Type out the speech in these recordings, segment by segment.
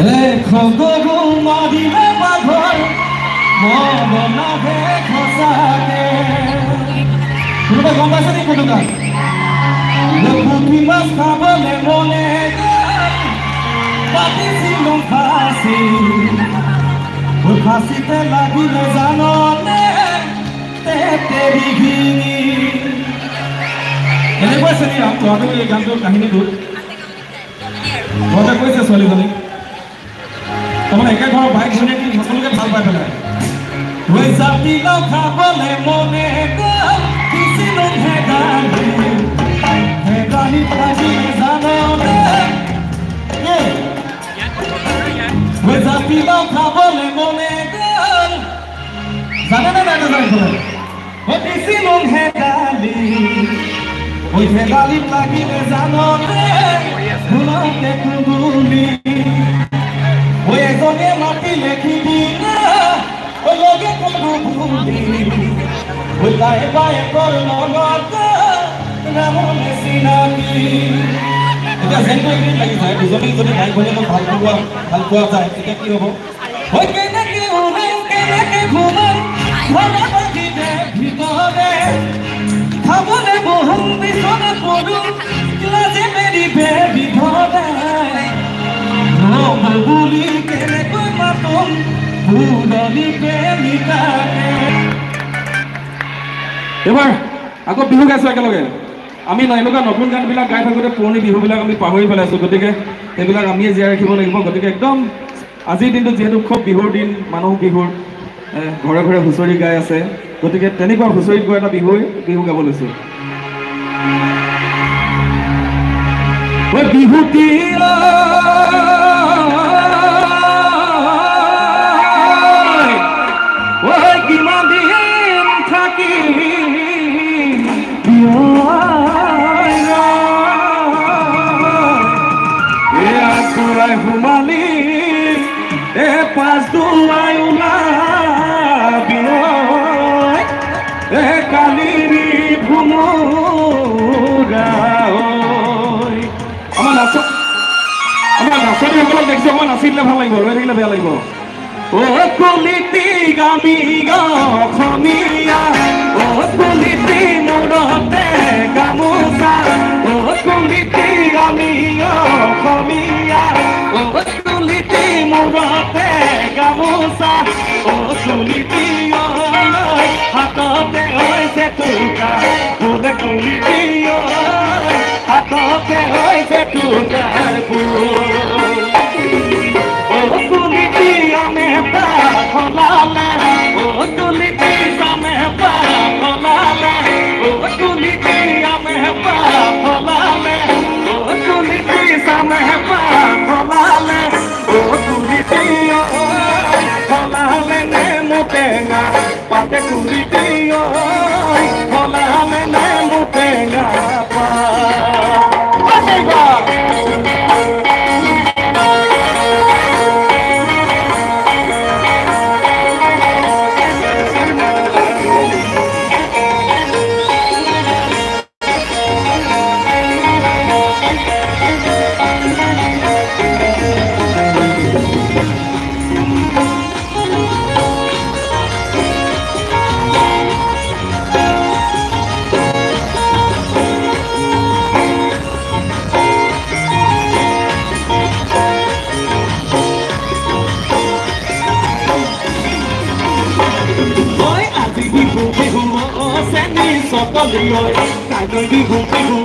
খগৰু মাৰিলে বাঘৰ মৰণাহে খচাকে কোনোবা গম পাইছে নেকি কোনোবা পুঠি মাছ খাবলে মনে পাতিছিলো ফাঁচি ফাঁচিতে লাগিলে জাননে তেৰি ভিঙি এনেকুৱা আছে নেকি তহঁতে এই গানটোৰ কাহিনীটো ঘৰতে কৈছে ছোৱালীজনীক তাৰমানে একে ঘৰৰ বাইক ভনীয়েক সকলোকে ভাল পাই পেলাই জাতিলাও খাবলে মনে গ'ল কিছিলো হেগালি লাগিলে জাননে জাতিলাও খাবলে মনে গ'ল জানেনে নাই নাজানে কিছিলো হেগালি ওই হেগালিত লাগিলে জাননে শুনাওতে কুগুলি ওই এজনে মাটি লেখি দিলে ওই লগে কোনো ভুলি ওই লাহে লাহে তোর লগত নামনে চিনাকি এতিয়া যেনটো এগ্ৰিড লাগি যায় দুজনী যদি ভাই ভনীয়েকক ভাল পোৱা যায় তেতিয়া কি হ'ব ওই কেনেকে উলিম কেনেকে ঘুমাম ঘৰত বাকিতে ভিতৰে খাবলে বহুম পিছনে পড়ুম লাজে মেৰি বেবি ঘৰে বুলি কেনেকৈ মাতম ফুলনি প্ৰেমিকাকে এবাৰ আকৌ বিহু গাইছোঁ একেলগে আমি এনেকুৱা নতুন গানবিলাক গাই থাকোঁতে পুৰণি বিহুবিলাক আমি পাহৰি পেলাইছোঁ গতিকে সেইবিলাক আমিয়ে জীয়াই ৰাখিব লাগিব গতিকে একদম আজিৰ দিনটো যিহেতু খুব বিহুৰ দিন মানুহ বিহুৰ ঘৰে ঘৰে হুঁচৰি গাই আছে গতিকে তেনেকুৱা হুঁচৰিত গৈ এটা বিহু গাব লৈছোঁ বিহুটি কিমান দিন থাকি চৰাই সোমালি পাঁচ দুৱাই ওলাবি কালিৰি ভুমুৰা আমাৰ নাচনীসকলক দেখিছে অকণমান নাচিলে ভাল লাগিব ৰৈ থাকিলে বেয়া লাগিব ও কলিতি গামি গখনীয়া ও কলিতি মূৰতে গামোচা ও কলিতি গামি গখনীয়া ও কলিতি মূৰতে গামোচা ও কলিতি হাততে হৈছে টুকা বোলে কলিতি হাততে হৈছে টুকাৰ ফুল Pate culitiyo, hola me mutenga pa. Sokolioi, kagai bihu bihu,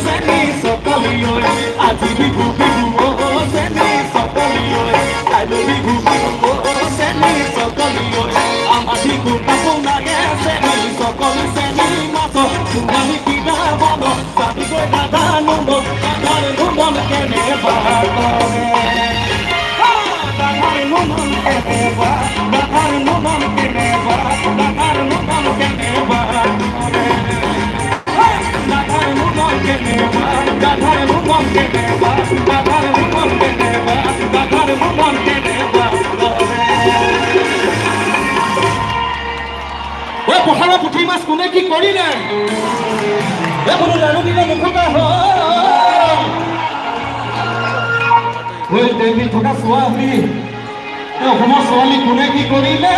seni sokolioi. Aji bihu bihu, seni sokolioi. Kagai bihu bihu, seni sokolioi. Amati kuna kuna ge seni sokoli seni mato. Sumani kita bono, tapi koi dada nuno, dada nuno kene bahagone. Dada nuno kene bah, dada nuno kene bah, dada nuno kene bah. পথাৰৰ পুঠি মাছ কোনে কি কৰিলে বোলো লাৰু দিলে মুখতে ঐ দেৱী থকা ছোৱালী অসমৰ ছোৱালী কোনে কি কৰিলে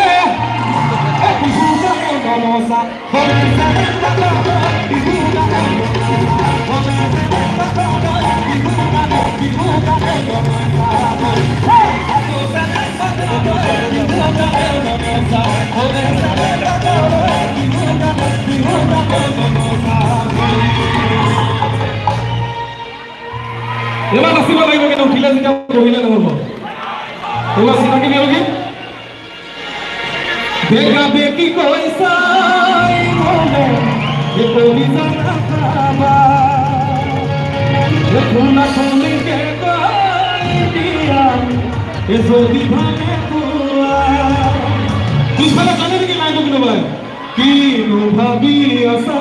এবার নাচিব লাগিব কিন্তু উঠিলে যেতিয়া বহিলে নহ'ব এবার চিনাকি বিয়োগী বেগা বেগি কৈছাই মনে এ কবি জানা খাবা এ খুনা খুনিকে কই দিয়া এ যদি ভালে কোৱা পিছফালে জানে নেকি লাইনটো কোনোবাই কিনো ভাবি আছা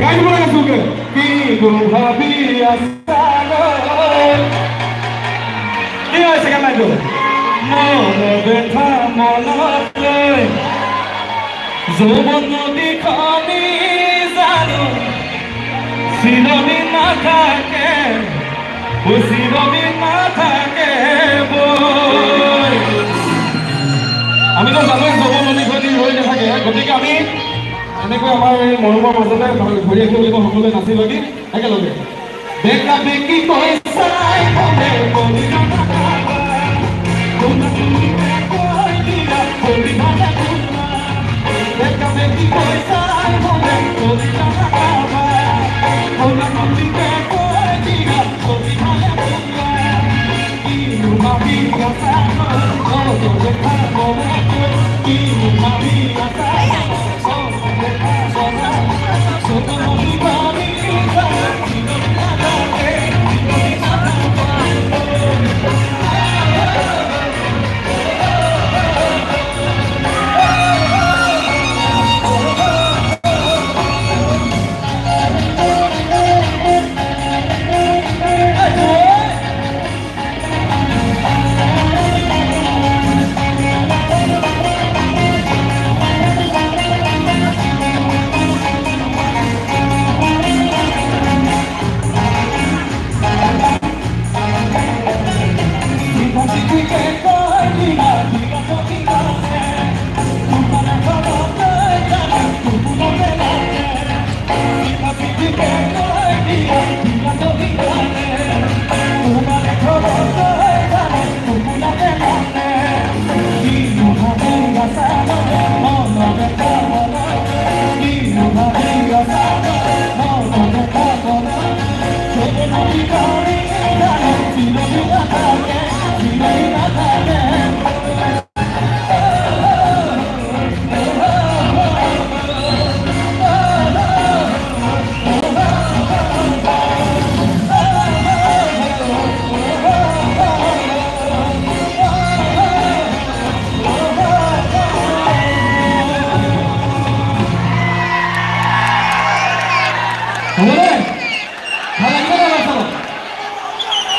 গাইব লাগে চোকে কিনো ভাবি আছা কি হয় সেকেন্ড লাইনটো মনে ব্যথা মনত লৈ যৌৱন নদীখনি জানো চিৰদিন নাথাকে চিৰদিন নাথাকে বৈ আমিতো জানোৱে যৌৱন নদীখনি ৰৈ নাথাকে গতিকে আমি এনেকৈ আমাৰ এই মৰমৰ মাজতে ঘূৰি আহিব লাগিব সকলোৱে নাচি লাগি একেলগে বেকা বেকি কৈছাই মনে বলি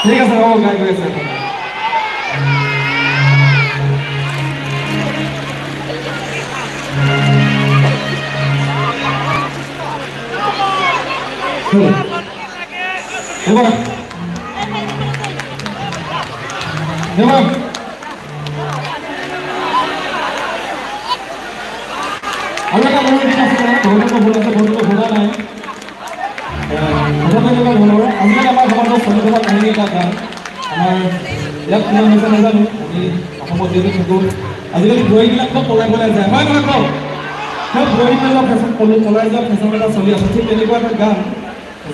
ঠিক আছে হ'ব গাই গৈ আছে এবার এবার আৰু এটা মনৰ দিন আছে ঘৰটো ভুল আছে ঘৰটো ভুলা নাই আজিকালি আমাৰ সমাজত চলি থকা কাহিনী এটা গান আমাৰ ইয়াত কিমান হৈছে নাজানো আমি অসমত যিহেতু থাকোঁ আজিকালি বোৱাৰীবিলাক খুব পলাই পলাই যায় হয় নহয় কওঁ খুব বোৱাৰী পেলোৱা ফেশ্বন পলাই যোৱা ফেশ্বন এটা চলি আছে ঠিক তেনেকুৱা এটা গান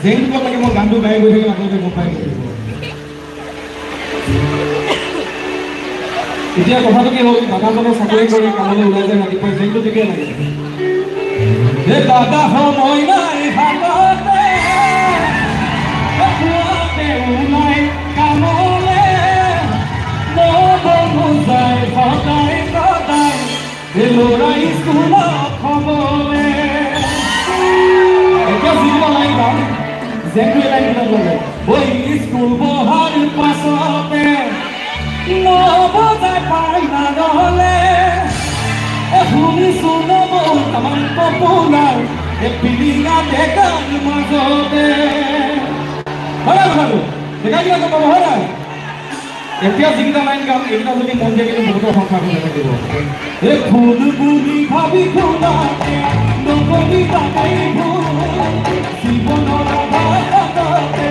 যেনেকুৱা লাগে মই গানটো গাই গৈ থাকিম আপোনালোকে গম পাই থাকিব এতিয়া কথাটো কি হ'ল দাদাজনে চাকৰি কৰি কামলৈ ওলাই যায় ৰাতিপুৱাই যেনটো ঠিকেই লাগে এই দাদা সময় নাই হাততে ওলাই কামলে নবনুযায় সদায় সদায় ল'ৰা স্কুলত খবলে এতিয়া যিটো লাইন গাম যেনটো লাইনবিলাক ল'লে ঐ স্কুল বহাৰ পাছতে নবজায় পাই নহ'লে শুনিছো নবল তামান পপুলাৰ এই পিলিঙা ডেকাৰ মাজতে হয় কথাটো দেখা কিনা তো হয় নাই এতিয়া যিকেইটা লাইন গাম এইকেইটা যদি মন দিয়ে কিন্তু বহুতৰ সংসাৰ হৈ থাকিব এ ফুল বুলি ভাবি খোলাতে নকবি তাকেই ভুল জীৱনৰ আঘাততে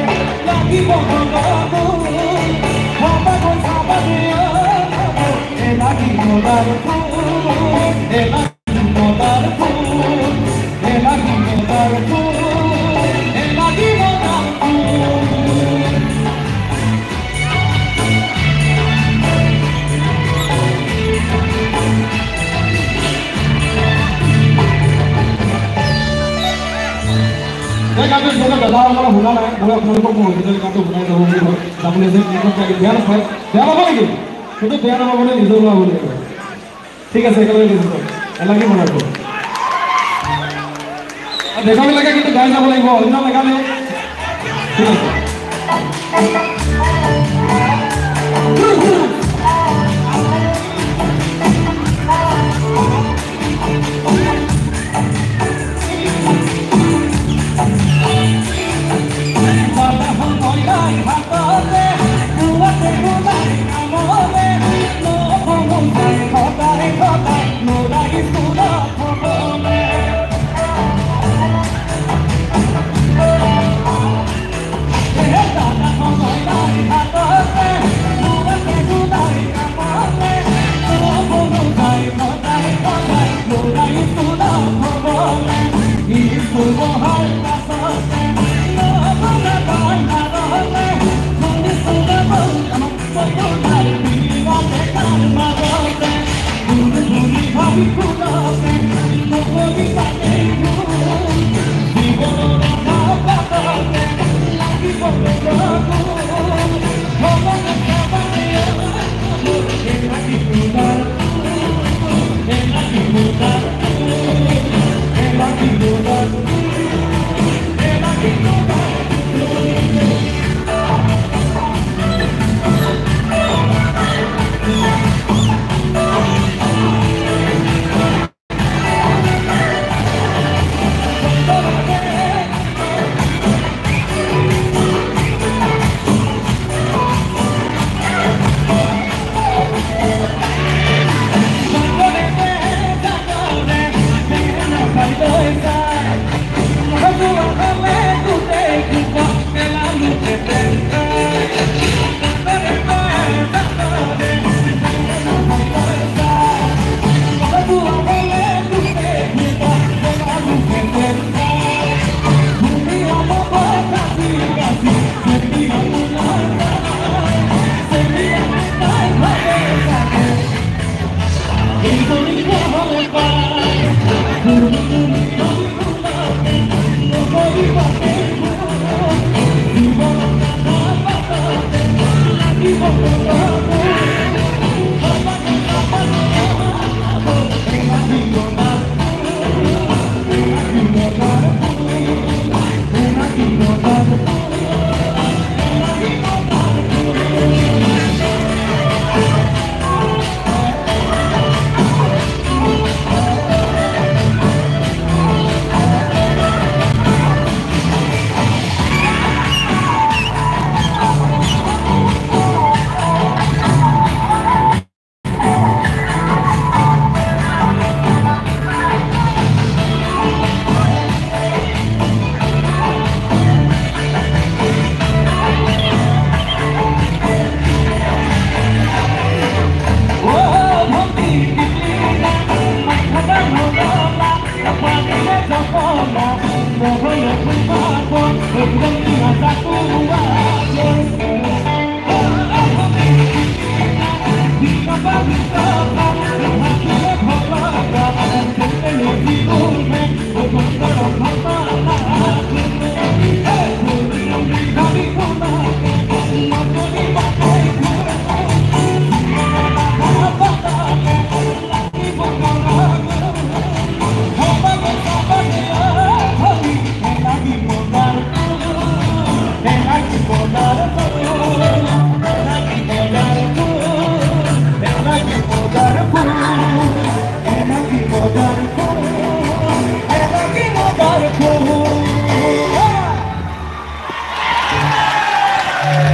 লাগিব গগন ভাবাগৈ চাবাগে এ লাগিব তাৰ ফুল এ লাগিব তাৰ ফুল এ লাগিব তাৰ ফুল এ লাগিব তাৰ ফুল এই গানটো যিহেতু দাদাসকলে শুনা নাই মই আপোনালোকক মই অৰিজিনেল গানটো শুনাই যাব বুলি আপুনি যে বেয়া নাপায় বেয়া পাব নেকি সেইটো বেয়া নাপাবনে নিজৰ ওলাব লাগিব ঠিক আছে একেলগে গৈছোঁ এলাগি বনাইছোঁ দেখাবিলাকে কিন্তু গাই যাব লাগিব অন্য নাগালে ঠিক আছে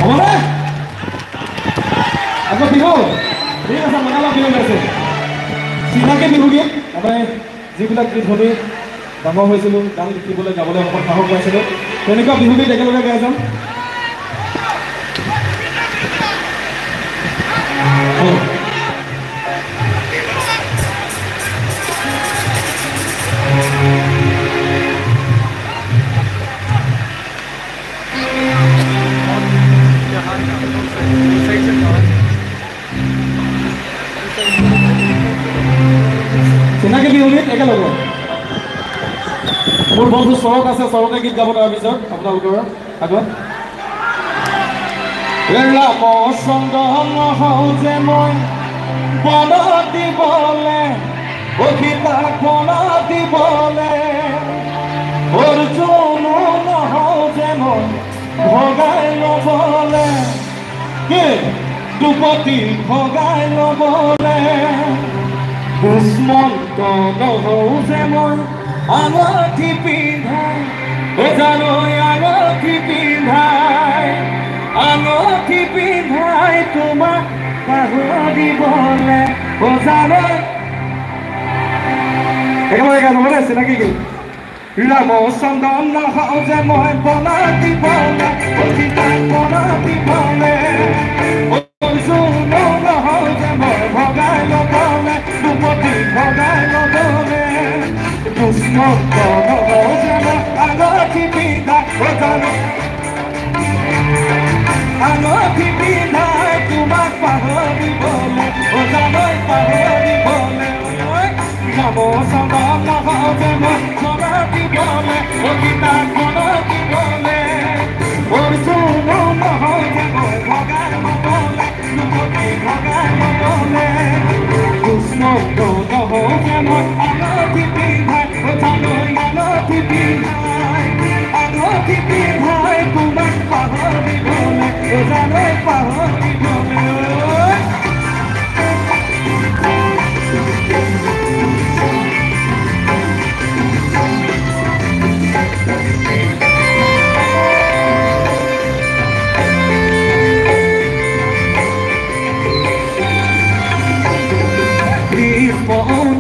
হ'বনে? আকৌ বিহু ঠিক আছে মনালা বিহু গাইছে চিনাকি বিহু গীত আমাৰ যিবিলাক গীত শুনি ডাঙৰ হৈছিলোঁ গান লিখিবলৈ গাবলৈ অকণ সাহস পাইছিলোঁ তেনেকুৱা বিহু গীত একেলগে গাই যাম চিনাকি বিহু গীত একেলগে মোৰ বন্ধু চৰক আছে চৰকে গীত গাব তাৰপিছত আপোনালোকৰ আগত নহওঁ যে মই বনত দিবলে অভিতাক বনত দিবলে অৰ্জুনো নহওঁ যে মই ভগাই ল'বলে দুপতি ভগাই ল'বলে দুষ্মন্ত নহওঁ যে মই আঙঠি পিন্ধাই জানৈ আঙঠি পিন্ধাই তোমাক পাহৰিবলে জানৈ একেবাৰে গান হ'বনে চিনাকি কি ৰামচন্দ্ৰন নহওঁ যে মই বনাই দিবলে অধিকাক বনাই দিবলে অৰ্জুনো নহওঁ যে মই ভগাই ল'বলে দুপতি ভগাই ল'বলে দুষ্মন্ত নহওঁ যে মই আঙঠি পিন্ধাই আঙঠি পিন্ধাই তোমাক পাহৰিবলে জানৈ পাহৰিবলে ৰামচন্দ্ৰন নহওঁ যে মই বনাই দিবলে অধিকাক বনাই দিবলে অৰ্জুনো নহওঁ যে মই ভগাই ল'বলে দুপতি ভগাই ল'বলে দুষ্মন্ত নহওঁ যে মই আঙঠি পিন্ধাই জানৈ আঙঠি পিন্ধাই তোমাক পাহৰিবলে জানৈ পাহৰিবলে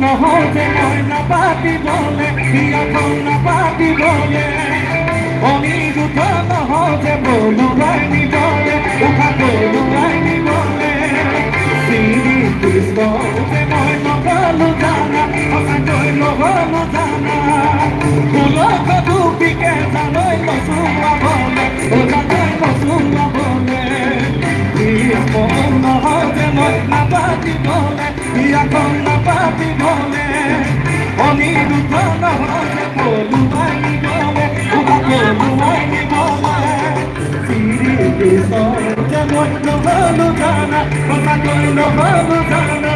নহওঁ যে মই নাপাতিবলে বিয়াখন নাপাতিবলে অনিৰুদ্ধ নহওঁ যে বলুৱাই নিবলে বলুৱাই নিবলে শ্ৰীকৃষ্ণ যে মই নগলো জানা সঁচাকৈ নগলো জানা গোলক দুপিকে জানৈ নচুৱাবলে জানৈ নচুৱাবলে কৃষ্ণ নহওঁ যে মই নাপাতিবলে বিয়াখন নাপাতিবলে অনিৰুদ্ধ নহওঁ যে বলুৱাই নিবলে বলুৱাই নিবলে শ্ৰীকৃষ্ণ যে মই নগলো জানা সঁচাকৈ নগলো জানা